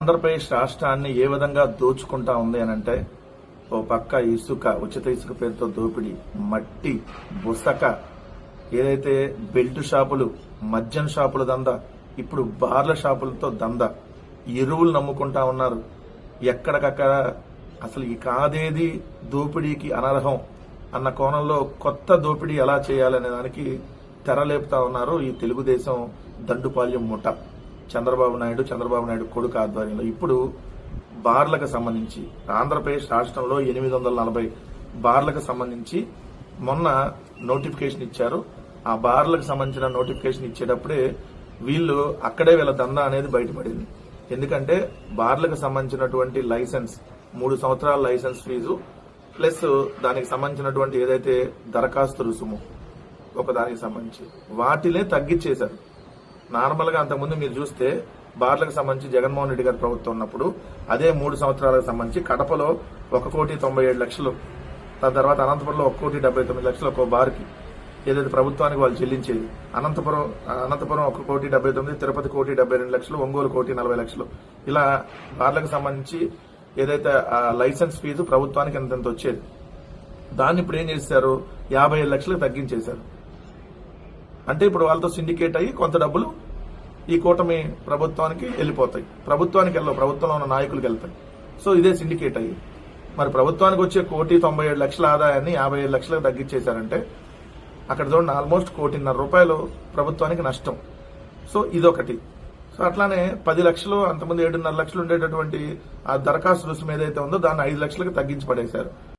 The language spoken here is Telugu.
ఆంధ్రప్రదేశ్ రాష్ట్రాన్ని ఏ విధంగా దోచుకుంటా ఉంది అని అంటే, ఓ పక్క ఇసుక, ఉచిత ఇసుక పేరుతో దోపిడీ, మట్టి, బుసక, ఏదైతే బెల్ట్ షాపులు, మద్యం షాపుల దందా, ఇప్పుడు బార్ల షాపులతో దందా, ఎరువులు నమ్ముకుంటా ఉన్నారు. ఎక్కడికక్కడ అసలు ఈ కాదేది దోపిడీకి అనర్హం అన్న కోణంలో కొత్త దోపిడీ ఎలా చేయాలనే దానికి తెరలేపుతా ఉన్నారు ఈ తెలుగుదేశం దండుపాల్యం ముఠ. చంద్రబాబు నాయుడు కొడుకు ఆధ్వర్యంలో ఇప్పుడు బార్లకు సంబంధించి ఆంధ్రప్రదేశ్ రాష్ట్రంలో 840 బార్లకు సంబంధించి మొన్న నోటిఫికేషన్ ఇచ్చారు. ఆ బార్లకు సంబంధించిన నోటిఫికేషన్ ఇచ్చేటప్పుడే వీళ్ళ దందా అనేది బయటపడింది. ఎందుకంటే బార్లకు సంబంధించినటువంటి లైసెన్స్ 3 సంవత్సరాల లైసెన్స్ ఫీజు ప్లస్ దానికి సంబంధించినటువంటి ఏదైతే దరఖాస్తు రుసుము ఒకదానికి సంబంధించి వాటినే తగ్గించేశారు. నార్మల్ గా అంతకుముందు మీరు చూస్తే బార్లకు సంబంధించి జగన్మోహన్ రెడ్డి గారి ప్రభుత్వం ఉన్నప్పుడు అదే 3 సంవత్సరాలకు సంబంధించి కడపలో 1,97,00,000, దాని తర్వాత అనంతపురంలో 1,79,00,000 ఒక బార్కి ఏదైతే ప్రభుత్వానికి వాళ్ళు చెల్లించేది. అనంతపురం 1,79,00,000, తిరుపతి 1,72,00,000, ఒంగోలు 1,40,00,000. ఇలా బార్లకు సంబంధించి ఏదైతే లైసెన్స్ ఫీజు ప్రభుత్వానికి ఎంతెంత వచ్చేది దాన్ని ఇప్పుడు ఏం చేశారు, 57,00,000 తగ్గించేశారు. అంటే ఇప్పుడు వాళ్ళతో సిండికేట్ అయ్యి కొంత డబ్బులు ఈ కూటమి ప్రభుత్వానికి వెళ్ళిపోతాయి. ప్రభుత్వంలో ఉన్న నాయకులకు వెళ్తాయి. సో ఇదే సిండికేట్ అయ్యి మరి ప్రభుత్వానికి వచ్చే 1,97,00,000 ఆదాయాన్ని 57,00,000 తగ్గించేశారంటే అక్కడ చూడండి ఆల్మోస్ట్ 1,50,00,000 రూపాయలు ప్రభుత్వానికి నష్టం. సో ఇదొకటి. సో అట్లానే 10 లక్షలు, అంతకుముందు 7.5 లక్షలు ఉండేటటువంటి ఆ దరఖాస్తు రుసుము ఏదైతే ఉందో దాన్ని 5 లక్షలకు తగ్గించి పడేశారు.